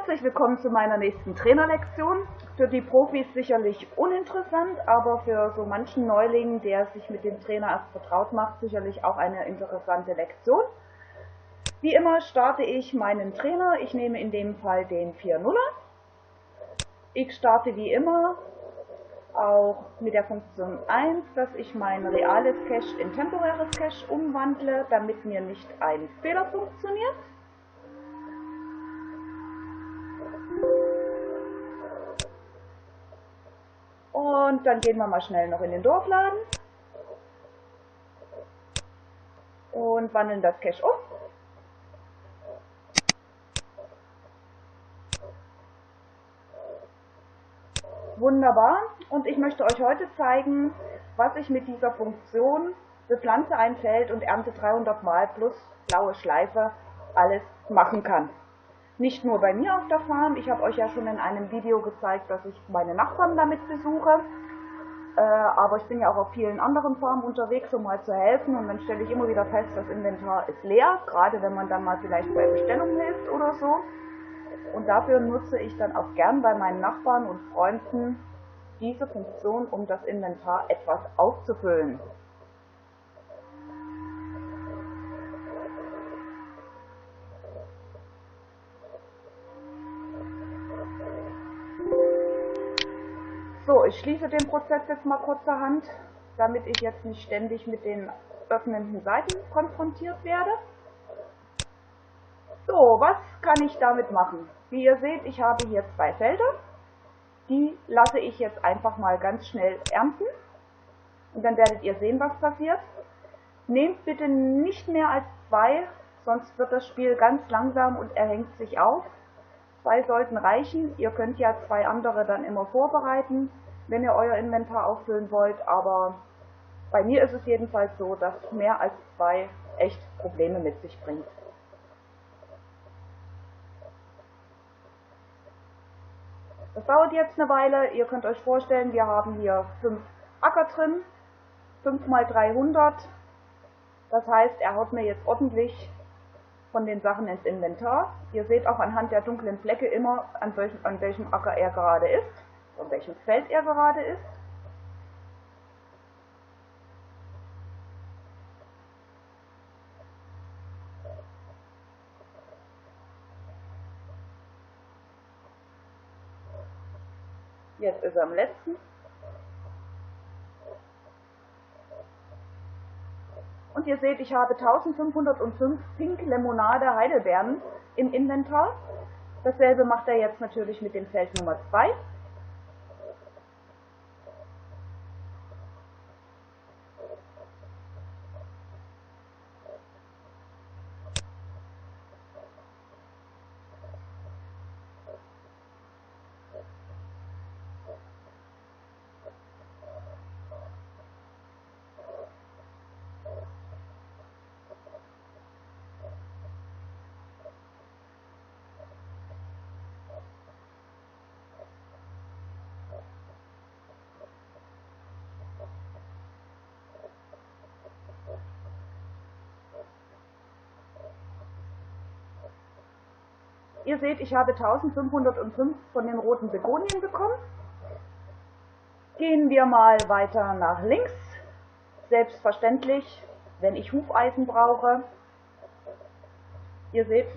Herzlich willkommen zu meiner nächsten Trainerlektion. Für die Profis sicherlich uninteressant, aber für so manchen Neuling, der sich mit dem Trainer erst vertraut macht, sicherlich auch eine interessante Lektion. Wie immer starte ich meinen Trainer. Ich nehme in dem Fall den 4-0er. Ich starte wie immer auch mit der Funktion 1, dass ich mein reales Cache in temporäres Cache umwandle, damit mir nicht ein Fehler funktioniert. Und dann gehen wir mal schnell noch in den Dorfladen und wandeln das Cache um. Wunderbar. Und ich möchte euch heute zeigen, was ich mit dieser Funktion bepflanze ein Feld und ernte 300 Mal plus blaue Schleife alles machen kann. Nicht nur bei mir auf der Farm, ich habe euch ja schon in einem Video gezeigt, dass ich meine Nachbarn damit besuche, aber ich bin ja auch auf vielen anderen Farmen unterwegs, um mal zu helfen, und dann stelle ich immer wieder fest, das Inventar ist leer, gerade wenn man dann mal vielleicht bei Bestellungen hilft oder so. Und dafür nutze ich dann auch gern bei meinen Nachbarn und Freunden diese Funktion, um das Inventar etwas aufzufüllen. So, ich schließe den Prozess jetzt mal kurzerhand, damit ich jetzt nicht ständig mit den öffnenden Seiten konfrontiert werde. So, was kann ich damit machen? Wie ihr seht, ich habe hier 2 Felder. Die lasse ich jetzt einfach mal ganz schnell ernten. Und dann werdet ihr sehen, was passiert. Nehmt bitte nicht mehr als 2, sonst wird das Spiel ganz langsam und er hängt sich auf. 2 sollten reichen. Ihr könnt ja 2 andere dann immer vorbereiten, wenn ihr euer Inventar auffüllen wollt. Aber bei mir ist es jedenfalls so, dass mehr als 2 echt Probleme mit sich bringt. Das dauert jetzt eine Weile. Ihr könnt euch vorstellen, wir haben hier 5 Acker drin, 5 mal 300. Das heißt, er haut mir jetzt ordentlich von den Sachen ins Inventar. Ihr seht auch anhand der dunklen Flecke immer, an welchem Acker er gerade ist, an welchem Feld er gerade ist. Jetzt ist er am letzten. Und ihr seht, ich habe 1505 Pink Limonade Heidelbeeren im Inventar. Dasselbe macht er jetzt natürlich mit dem Feld Nummer 2. Ihr seht, ich habe 1505 von den roten Begonien bekommen. Gehen wir mal weiter nach links. Selbstverständlich, wenn ich Hufeisen brauche. Ihr seht,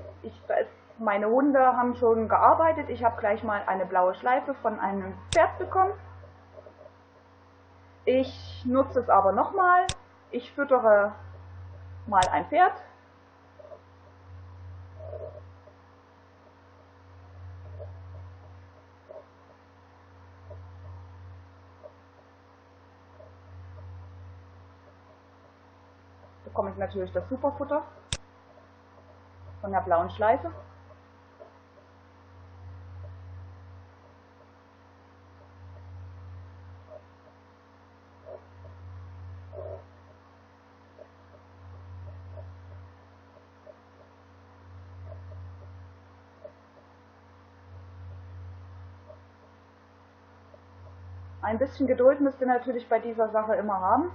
meine Hunde haben schon gearbeitet. Ich habe gleich mal eine blaue Schleife von einem Pferd bekommen. Ich nutze es aber nochmal. Ich füttere mal ein Pferd. Bekomme ich natürlich das Superfutter von der blauen Schleife. Ein bisschen Geduld müsst ihr natürlich bei dieser Sache immer haben.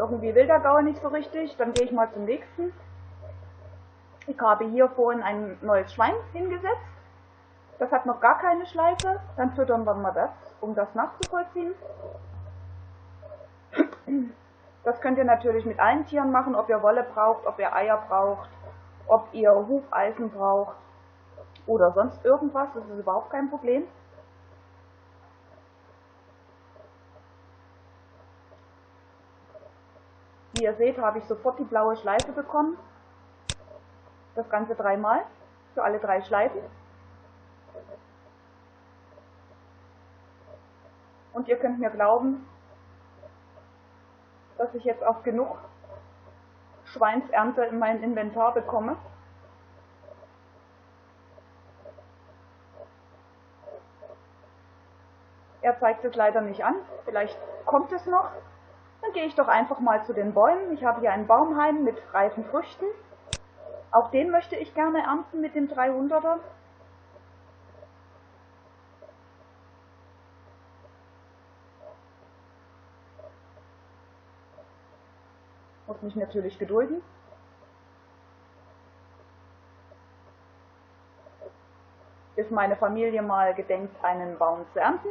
irgendwie will der Gaul nicht so richtig, dann gehe ich mal zum nächsten. Ich habe hier vorhin ein neues Schwein hingesetzt. Das hat noch gar keine Schleife. Dann füttern wir mal das, um das nachzuvollziehen. Das könnt ihr natürlich mit allen Tieren machen, ob ihr Wolle braucht, ob ihr Eier braucht, ob ihr Hufeisen braucht oder sonst irgendwas. Das ist überhaupt kein Problem. Wie ihr seht, habe ich sofort die blaue Schleife bekommen. Das Ganze 3-mal für alle 3 Schleifen. Und ihr könnt mir glauben, dass ich jetzt auch genug Schweinsernte in mein Inventar bekomme. Er zeigt es leider nicht an, vielleicht kommt es noch. Dann gehe ich doch einfach mal zu den Bäumen. Ich habe hier einen Baumhain mit reifen Früchten. Auch den möchte ich gerne ernten mit dem 300er. Muss mich natürlich gedulden. Bis meine Familie mal gedenkt, einen Baum zu ernten.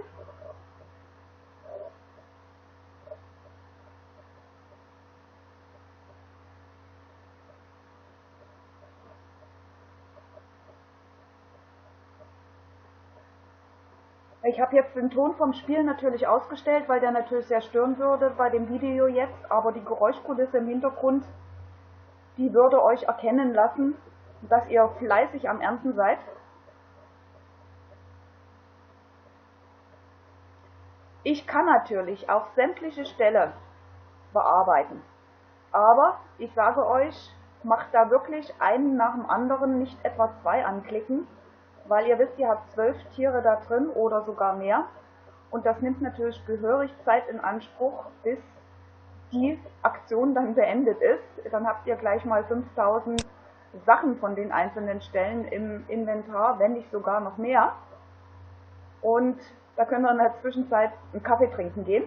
Ich habe jetzt den Ton vom Spiel natürlich ausgestellt, weil der natürlich sehr stören würde bei dem Video jetzt, aber die Geräuschkulisse im Hintergrund, die würde euch erkennen lassen, dass ihr fleißig am Ernten seid. Ich kann natürlich auch sämtliche Ställe bearbeiten, aber ich sage euch, macht da wirklich einen nach dem anderen, nicht etwa 2 anklicken, weil ihr wisst, ihr habt 12 Tiere da drin oder sogar mehr und das nimmt natürlich gehörig Zeit in Anspruch, bis die Aktion dann beendet ist. Dann habt ihr gleich mal 5000 Sachen von den einzelnen Stellen im Inventar, wenn nicht sogar noch mehr. Und da können wir in der Zwischenzeit einen Kaffee trinken gehen.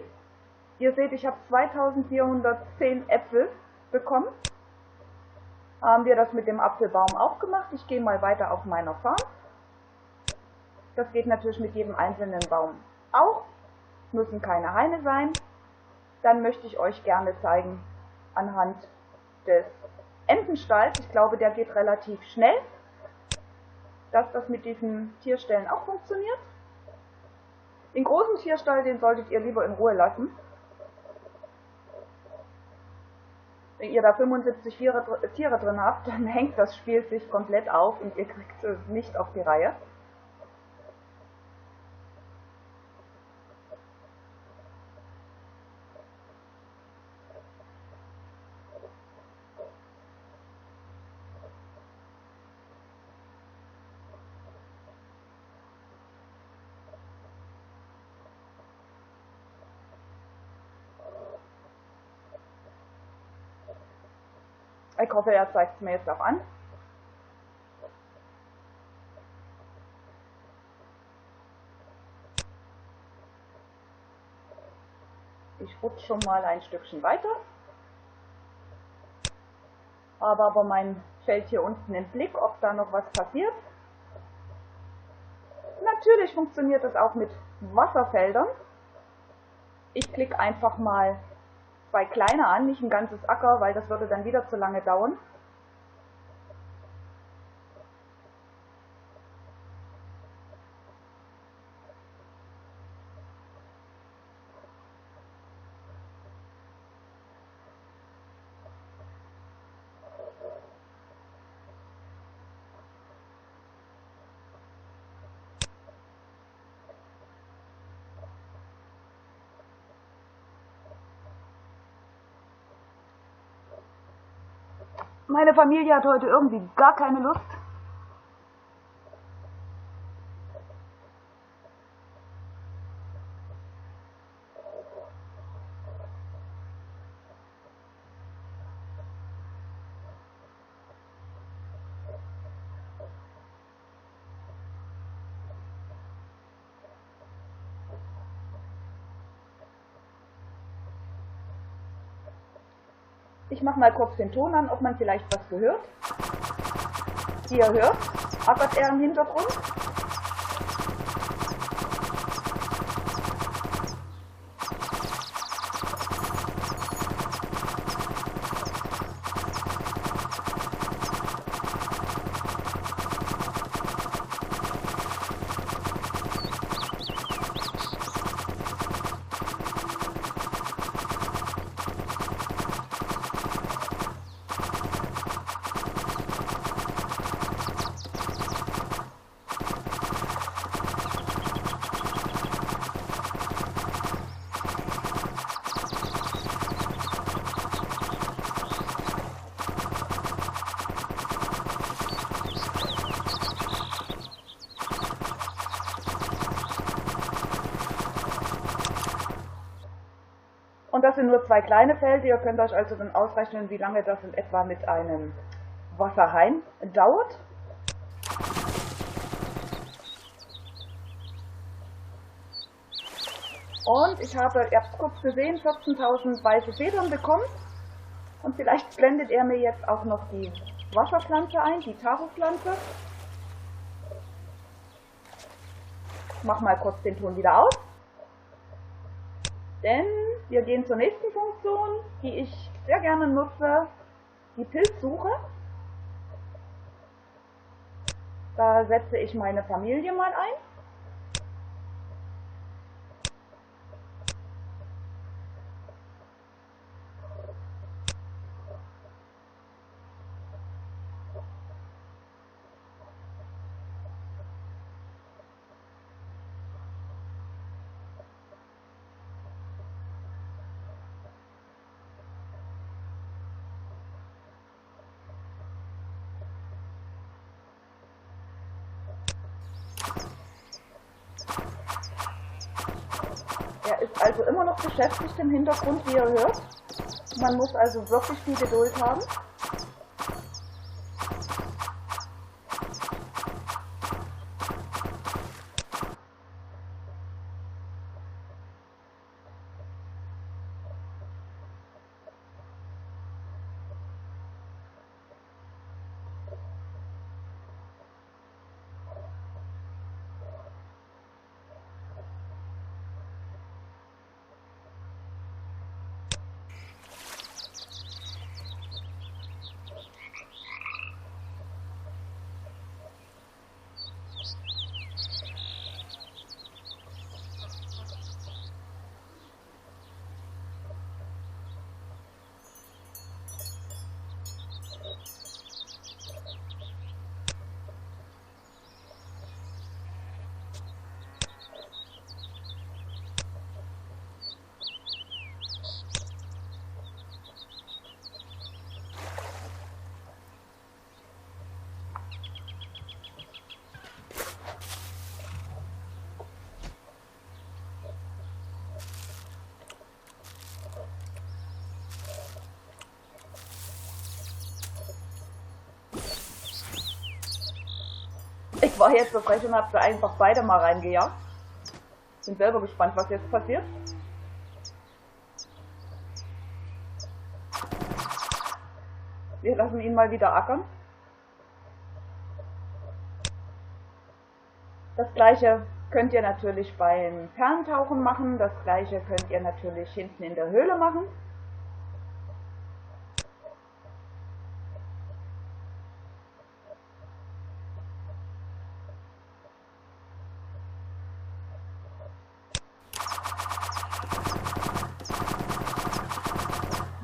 Ihr seht, ich habe 2410 Äpfel bekommen. Haben wir das mit dem Apfelbaum auch gemacht. Ich gehe mal weiter auf meiner Farm. Das geht natürlich mit jedem einzelnen Baum auch. Müssen keine Haine sein. Dann möchte ich euch gerne zeigen, anhand des Entenstalls, ich glaube, der geht relativ schnell, dass das mit diesen Tierställen auch funktioniert. Den großen Tierstall, den solltet ihr lieber in Ruhe lassen. Wenn ihr da 75 Tiere drin habt, dann hängt das Spiel sich komplett auf und ihr kriegt es nicht auf die Reihe. Ich hoffe, er zeigt es mir jetzt auch an. Ich rutsche schon mal ein Stückchen weiter. Habe aber mein Feld hier unten im Blick, ob da noch was passiert. Natürlich funktioniert das auch mit Wasserfeldern. Ich klicke einfach mal 2 kleine an, nicht ein ganzes Acker, weil das würde dann wieder zu lange dauern. Meine Familie hat heute irgendwie gar keine Lust. Ich mache mal kurz den Ton an, ob man vielleicht was gehört. Wie ihr hört, ackert er im Hintergrund. Und das sind nur 2 kleine Felder. Ihr könnt euch also dann ausrechnen, wie lange das in etwa mit einem Wasserhahn dauert. Und ich habe, ihr habt es kurz gesehen, 14.000 weiße Federn bekommen. Und vielleicht blendet er mir jetzt auch noch die Wasserpflanze ein, die Taropflanze. Ich mache mal kurz den Ton wieder aus. Denn wir gehen zur nächsten Funktion, die ich sehr gerne nutze, die Pilzsuche. Da setze ich meine Familie mal ein. Er ist also immer noch beschäftigt im Hintergrund, wie ihr hört. Man muss also wirklich viel Geduld haben. Ich war jetzt so frech und habe sie einfach beide mal reingejagt. Bin selber gespannt, was jetzt passiert. Wir lassen ihn mal wieder ackern. Das gleiche könnt ihr natürlich beim Ferntauchen machen. Das gleiche könnt ihr natürlich hinten in der Höhle machen.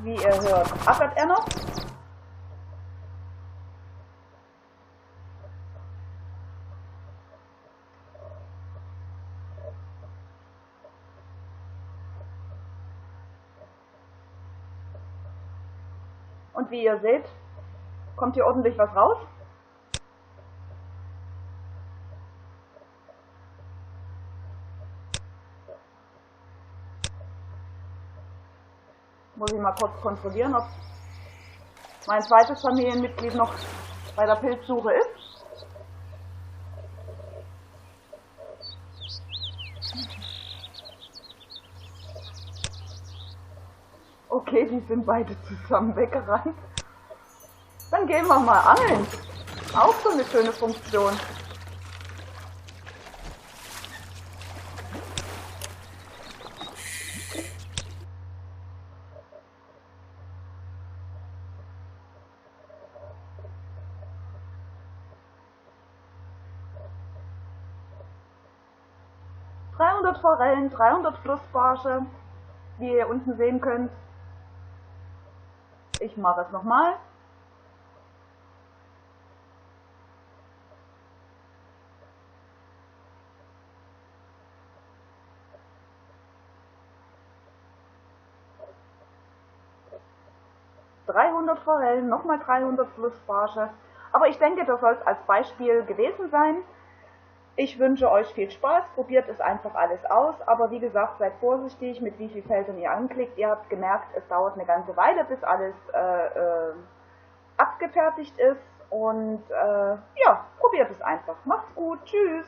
Wie ihr hört, ackert er noch. Und wie ihr seht, kommt hier ordentlich was raus. Muss ich mal kurz kontrollieren, ob mein zweites Familienmitglied noch bei der Pilzsuche ist. Okay, die sind beide zusammen weggerannt. Dann gehen wir mal angeln. Auch so eine schöne Funktion. Forellen, 300 Flussbarsche, wie ihr unten sehen könnt. Ich mache es nochmal. Forellen, nochmal 300 Flussbarsche. Aber ich denke, das soll es als Beispiel gewesen sein. Ich wünsche euch viel Spaß, probiert es einfach alles aus, aber wie gesagt, seid vorsichtig, mit wie vielen Feldern ihr anklickt. Ihr habt gemerkt, es dauert eine ganze Weile, bis alles abgefertigt ist und ja, probiert es einfach. Macht's gut, tschüss!